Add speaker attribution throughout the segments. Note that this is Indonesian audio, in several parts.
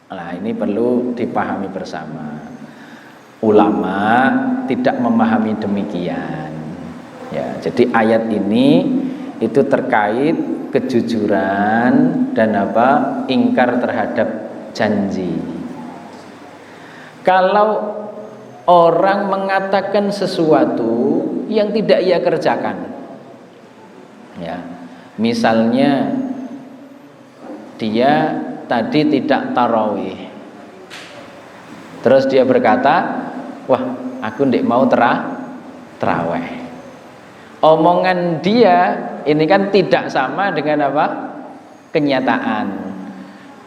Speaker 1: Nah, ini perlu dipahami bersama. Ulama tidak memahami demikian. Ya, jadi ayat ini itu terkait kejujuran dan ingkar terhadap janji. Kalau orang mengatakan sesuatu yang tidak ia kerjakan, ya, misalnya dia tadi tidak tarawih, terus dia berkata, wah aku ndak mau terawih. Omongan dia ini kan tidak sama dengan kenyataan.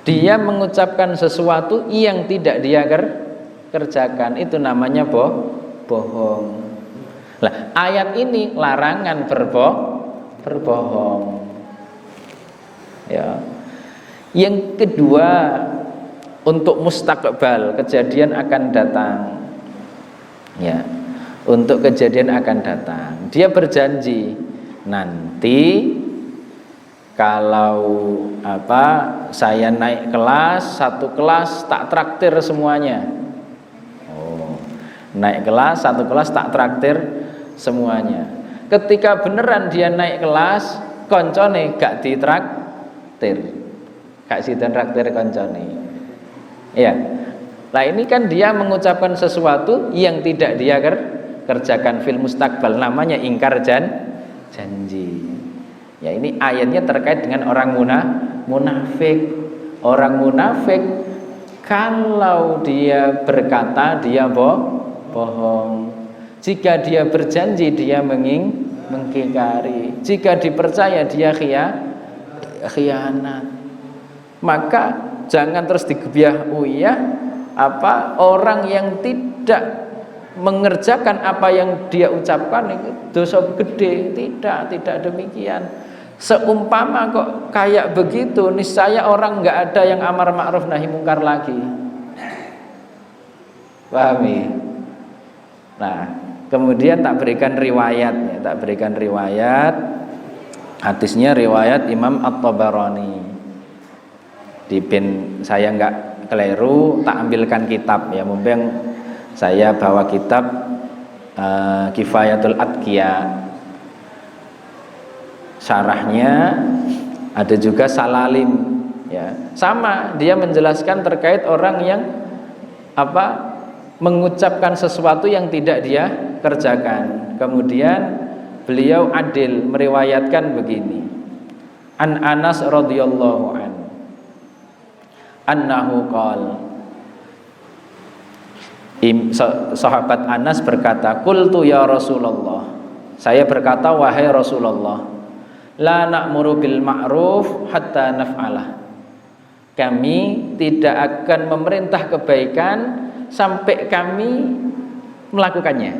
Speaker 1: Dia mengucapkan sesuatu yang tidak dia kerjakan, itu namanya bohong. Lah, ayat ini larangan berbohong. Ya. Yang kedua, untuk mustaqbal, kejadian akan datang. Ya. Untuk kejadian akan datang. Dia berjanji nanti kalau saya naik kelas, satu kelas tak traktir semuanya. Naik kelas, satu kelas tak traktir semuanya. Ketika beneran dia naik kelas, koncone gak ditraktir, gak ditraktir koncone. Ya. Nah, ini kan dia mengucapkan sesuatu yang tidak dia kerjakan fil mustaqbal, namanya ingkar janji. Ya, ini ayatnya terkait dengan orang munafik. Orang munafik kalau dia berkata dia bohong. Jika dia berjanji dia mengingkari. Jika dipercaya dia khianat. Maka jangan terus digebiah orang yang tidak mengerjakan apa yang dia ucapkan itu dosa gede. Tidak demikian. Seumpama kok kayak begitu, niscaya orang nggak ada yang amar ma'ruf nahi mungkar lagi. Pahami? Nah, kemudian tak berikan riwayat. Hadisnya riwayat Imam At-Tabarani. Saya nggak keliru, tak ambilkan kitab ya, mumpung saya bawa kitab Kifayatul Atqiya, syarahnya ada juga Salalim ya. Sama, dia menjelaskan terkait orang yang mengucapkan sesuatu yang tidak dia kerjakan. Kemudian beliau adil meriwayatkan begini. An Anas radhiyallahu an annahu qala, sahabat Anas berkata, qultu ya Rasulullah, saya berkata wahai Rasulullah, la na'muru bil ma'ruf hatta naf'alah, kami tidak akan memerintah kebaikan sampai kami melakukannya.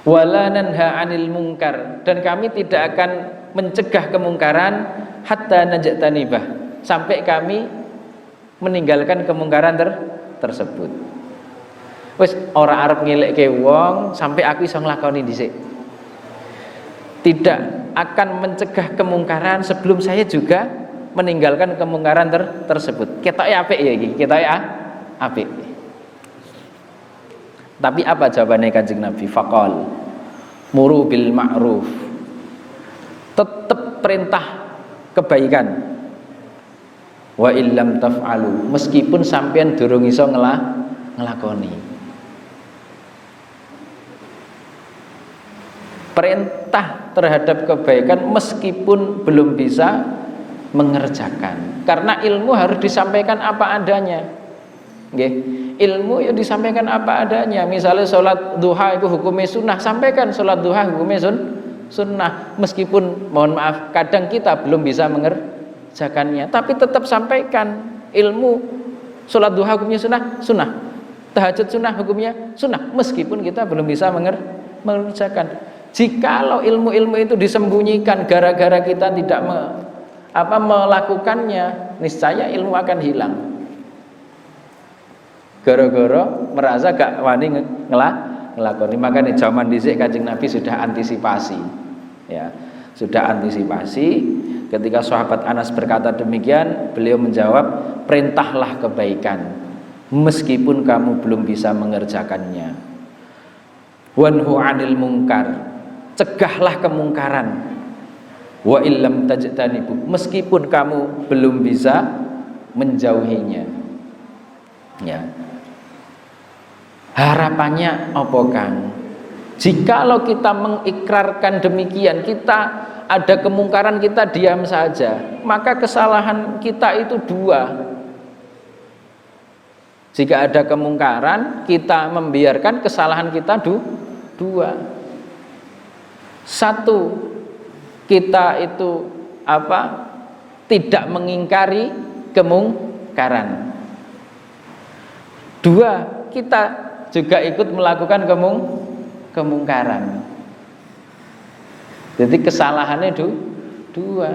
Speaker 1: Wala nanha 'anil munkar, dan kami tidak akan mencegah kemungkaran hatta najtanibah, sampai kami meninggalkan kemungkaran tersebut. Wis ora arep ngelekke wong sampai aku iso nglakoni dhisik. Tidak akan mencegah kemungkaran sebelum saya juga meninggalkan kemungkaran tersebut. Ketoke apik ya iki, ketoke apik. Tapi apa jawabannya Kanjeng Nabi? Faqal muru bil ma'ruf, tetap perintah kebaikan. Wa illam taf'alu, meskipun sampean durung iso ngelakoni. Perintah terhadap kebaikan meskipun belum bisa mengerjakan. Karena ilmu harus disampaikan apa adanya. Nggih. Ilmu ya disampaikan apa adanya. Misalnya sholat duha itu hukumnya sunnah, sampaikan sholat duha hukumnya sunnah. Meskipun mohon maaf kadang kita belum bisa mengerjakannya, tapi tetap sampaikan ilmu. Sholat duha hukumnya sunnah. Tahajud sunnah hukumnya sunnah, meskipun kita belum bisa mengerjakan. Jikalau ilmu-ilmu itu disembunyikan gara-gara kita tidak melakukannya, niscaya ilmu akan hilang. Gara-gara merasa gak wani ngelakoni. Makanya zaman dhisik Kanjeng Nabi sudah antisipasi. Ya, sudah antisipasi Ketika sahabat Anas berkata demikian, beliau menjawab, perintahlah kebaikan meskipun kamu belum bisa mengerjakannya. Wanhu 'anil munkar, cegahlah kemungkaran. Wa illam tajtanibu, meskipun kamu belum bisa menjauhinya. Ya. Harapannya apa, Kang? Jikalau kita mengikrarkan demikian, kita ada kemungkaran kita diam saja, maka kesalahan kita itu dua. Jika ada kemungkaran, kita membiarkan, kesalahan kita dua. Satu, kita itu tidak mengingkari kemungkaran. Dua, kita juga ikut melakukan kemungkaran. Jadi kesalahannya dua.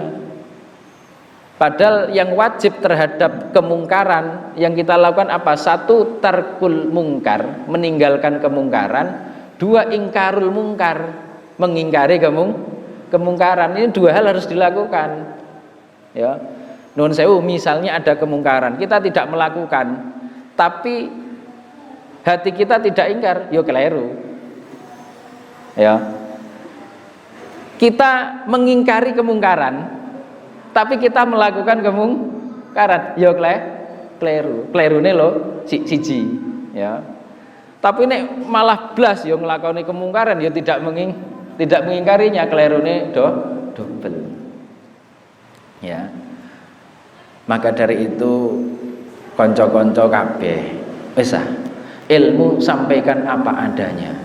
Speaker 1: Padahal yang wajib terhadap kemungkaran yang kita lakukan apa? Satu, tarkul mungkar, meninggalkan kemungkaran. Dua, ingkarul mungkar, mengingkari kemungkaran. Ini dua hal harus dilakukan. Ya, nun sewu, misalnya ada kemungkaran, kita tidak melakukan, tapi hati kita tidak ingkar, yo keliru. Ya, kita mengingkari kemungkaran, tapi kita melakukan kemungkaran, yo keliru. Kelirune lo siji, ya. Tapi ini malah blas yo nglakoni kemungkaran, yo tidak mengingkarinya, kelirune double. Ya. Maka dari itu konco-konco kabeh, wis ilmu sampaikan apa adanya.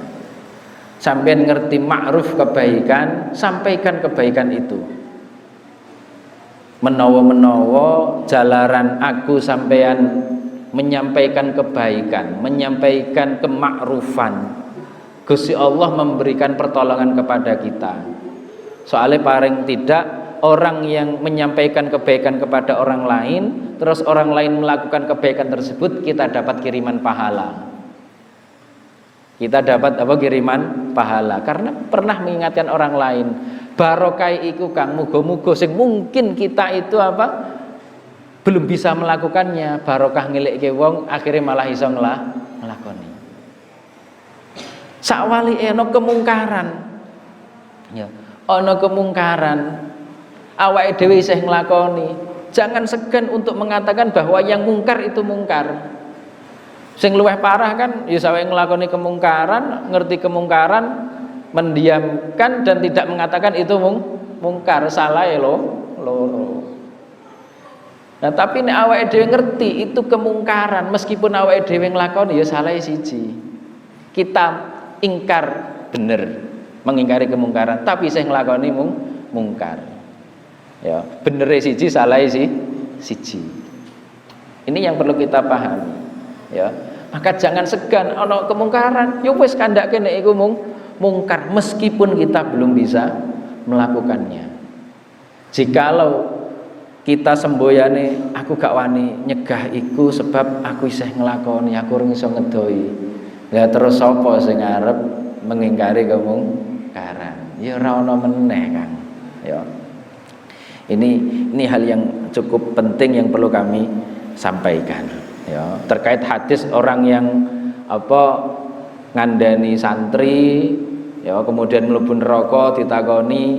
Speaker 1: Sampeyan ngerti ma'ruf kebaikan, sampaikan kebaikan itu. Menawa-menawa jalaran aku sampeyan menyampaikan kebaikan, menyampaikan kemakrufan, Gusti Allah memberikan pertolongan kepada kita. Soalnya paling tidak orang yang menyampaikan kebaikan kepada orang lain, terus orang lain melakukan kebaikan tersebut, kita dapat kiriman pahala. Kita dapat kiriman pahala karena pernah mengingatkan orang lain. Barokai iku Kang, muga-muga sing mungkin kita itu belum bisa melakukannya, barokah ngelikke wong akhirnya malah iso nglakoni. Sakwali ana kemungkaran. Ya, ana kemungkaran. Awake dhewe isih nglakoni. Jangan segan untuk mengatakan bahwa yang mungkar itu mungkar. Sing luwih parah kan ya sawe nglakoni kemungkaran, ngerti kemungkaran, mendiamkan dan tidak mengatakan itu mungkar, salah ya loro. Nah, tapi nek awake dhewe ngerti itu kemungkaran, meskipun awake dhewe nglakoni ya salah siji. Kita ingkar bener, mengingkari kemungkaran, tapi saya nglakoni mungkar. Ya, bener siji, salah siji. Ini yang perlu kita pahami. Ya, maka jangan segan ana kemungkaran, ya wis kandhake nek iku mungkar meskipun kita belum bisa melakukannya. Jikalau kita semboyane aku gak wani nyegah iku sebab aku isih nglakoni, aku ora iso ngedoi. Lah terus sapa sing arep mengingkari kemungkaran? Ya ora ana meneh, Kang. Ya. Ini hal yang cukup penting yang perlu kami sampaikan. Ya, terkait hadis orang yang ngandani santri, ya kemudian mlebu neraka ditakoni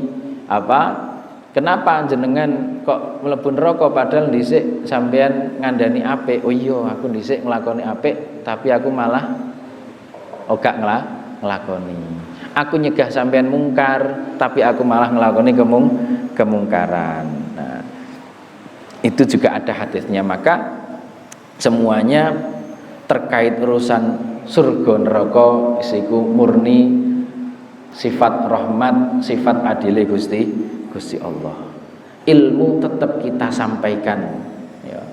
Speaker 1: kenapa jenengan kok mlebu neraka padahal dhisik sampean ngandani apik. Oh iya, aku dhisik nglakoni apik tapi aku malah gak nglakoni. Aku nyegah sampean mungkar tapi aku malah nglakoni kemungkaran. Nah, itu juga ada hadisnya. Maka semuanya terkait urusan surga neraka isiku murni sifat rahmat, sifat adile Gusti Allah. Ilmu tetap kita sampaikan, ya.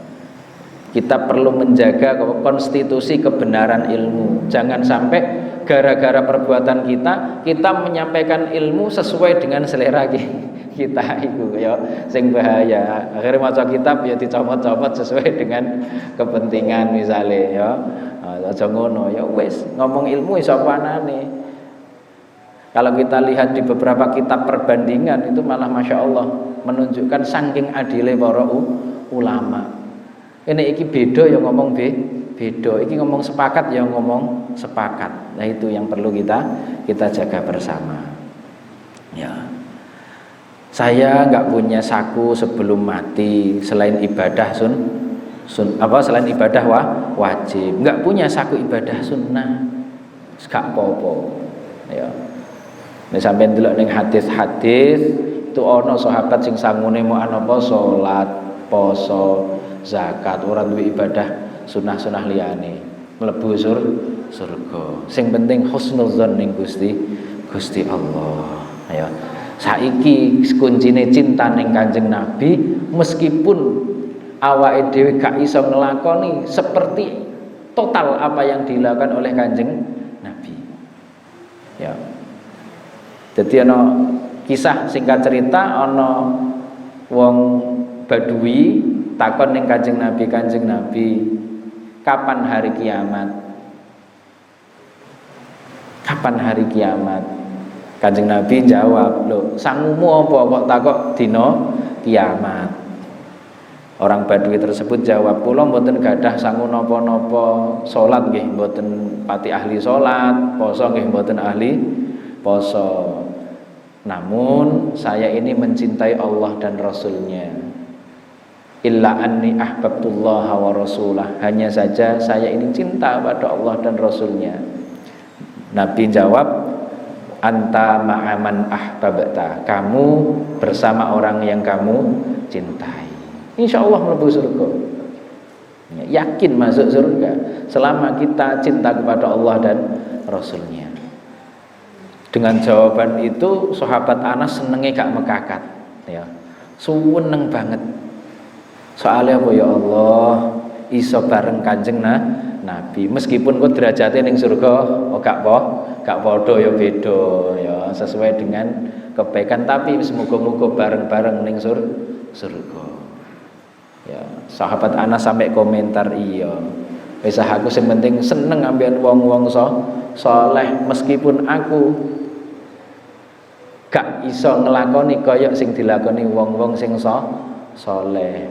Speaker 1: Kita perlu menjaga konstitusi kebenaran ilmu. Jangan sampai gara-gara perbuatan kita menyampaikan ilmu sesuai dengan selera kita itu, ya, sing bahaya. Akhirnya maca kitab ya dicomot-comot sesuai dengan kepentingan misalnya, ya. Aja ngono, ya wis ngomong ilmu iso apa anane. Kalau kita lihat di beberapa kitab perbandingan itu malah Masya Allah menunjukkan saking adile para ulama. Ini iki beda yang ngomong beda, iki ngomong sepakat yang ngomong sepakat. Nah itu yang perlu kita jaga bersama. Ya. Saya nggak punya saku sebelum mati selain ibadah selain ibadah wajib. Nggak punya saku ibadah sunnah. Gak popo. Ya. Nek sampeyan delok ning hadis-hadis itu ana sahabat sing sangune mau apa salat, poso, zakat, ora duwe ibadah sunah-sunah liyane, mlebu surga. Sing penting husnuzon ning Gusti Allah. Ya. Saiki kuncine cinta ning Kanjeng Nabi meskipun awake dhewe gak iso nglakoni seperti total apa yang dilakukan oleh Kanjeng Nabi. Ya. Jadi ana kisah singkat cerita ana wong Badui takon ning Kanjeng Nabi, kapan hari kiamat? Kapan hari kiamat? Kanjeng Nabi jawab, "Lho, sangumu apa kok takok dina kiamat?" Orang Badui tersebut jawab, "Kula mboten gadah sangu napa-napa, salat nggih mboten pati ahli salat, poso nggih mboten ahli poso. Namun saya ini mencintai Allah dan Rasulnya. Illa anni ahbabtullaha wa rasulah. Hanya saja saya ini cinta pada Allah dan Rasulnya." Nabi jawab, "Anta ma'aman ahbabta." Kamu bersama orang yang kamu cintai. Insya Allah mlebu surga. Yakin masuk surga selama kita cinta kepada Allah dan Rasulnya. Dengan jawaban itu sahabat Anas senenge gak mekakat, ya. Suweneng banget. Soalnya apa ya Allah, iso bareng Kanjeng Nabi. Meskipun kok derajate ning surga gak padha ya beda ya, sesuai dengan kebaikan, tapi semoga-moga bareng-bareng ning surga. Ya, sahabat Anas sampai komentar, "Iya. Wis aku sing penting seneng ambekan wong-wong saleh meskipun aku gak iso ngelakoni kaya sing dilakoni wong-wong sing saleh.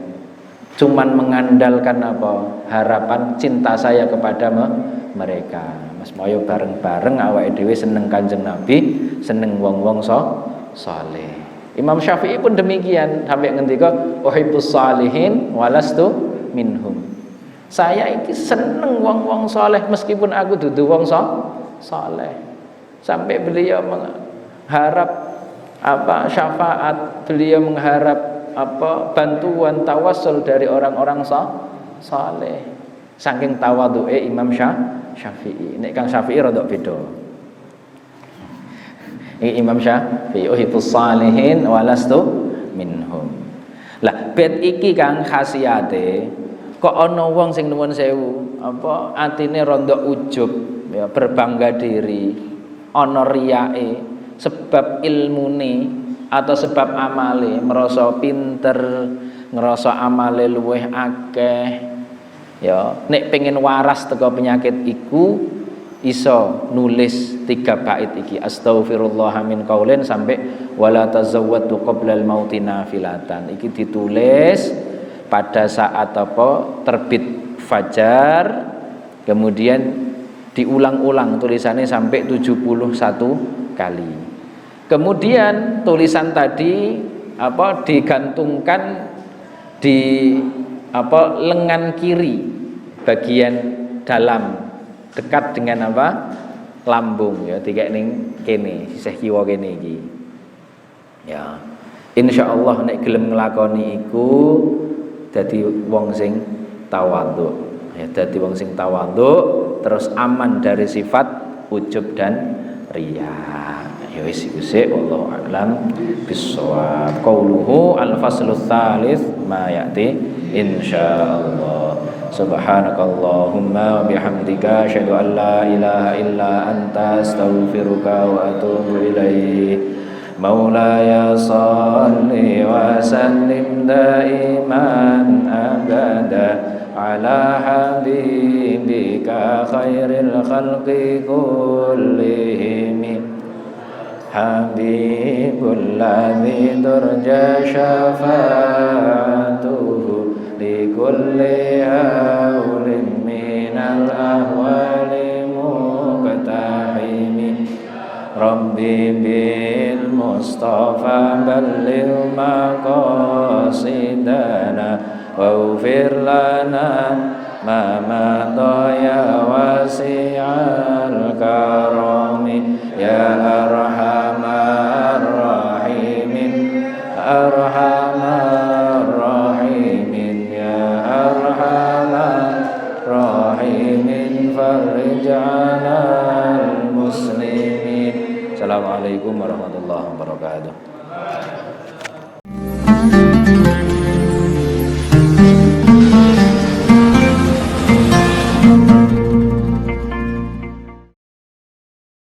Speaker 1: Cuman mengandalkan harapan cinta saya kepada mereka. Mas moyo bareng-bareng awake dhewe seneng Kanjeng Nabi, seneng wong-wong saleh." Imam Syafi'i pun demikian sampai ngendika, "Uhibbus shalihin walastu minhum." Saya iki seneng wong-wong saleh meskipun aku dudu wong saleh. Sampai beliau mengharap syafaat, beliau mengharap bantuan tawassul dari orang-orang saleh. Saking tawadhu'e Imam Syafi'i. Nek Kang Syafi'i rada beda. Ini Imam Syafi'i, "Uhibbus shalihin walastu minhum." Lah bait iki Kang khasiate kok ana wong sing nuwun sewu atine rada ujub ya, berbangga diri, ana riyae sebab ilmune atau sebab amale, merasa pinter, ngerasa amale luweh akeh ya, nek pengen waras teko penyakit iku iso nulis 3 bait iki, astaghfirullah min qaulin sampai wala tazawwatu qablal mauti nafilatan. Iki ditulis pada saat terbit fajar, kemudian diulang-ulang tulisannya sampai 71 kali. Kemudian tulisan tadi digantungkan di lengan kiri bagian dalam dekat dengan lambung ya, tiga ning kene sisih kiwa kene iki. Ya. Insyaallah nek gelem nglakoni iku dadi wong sing tawadhu. Ya, dadi wong sing tawadhu terus aman dari sifat ujub dan riya. Ya wis iku sik, wallahu a'lam bissawab. Qauluhu al-faslu tsalits ma ya'ti insyaallah. Subhanakallahumma wa bihamdika asyhadu an la ilaha illa anta astaghfiruka wa atubu ilaik. Maulaya salli wa sallim daiman abada ala habibika khairil khalqi kullihim حبيب الذي ترجى شفاعته لكل هول من الأهوال مقتحم ربي بالمصطفى بلغ مقاصدنا واغفر لنا ما مضى يا واسع الكرم يا أرحم الراحمين أرحم الراحمين يا أرحم الراحمين فرج على المسلمين. Assalamualaikum warahmatullahi wabarakatuh.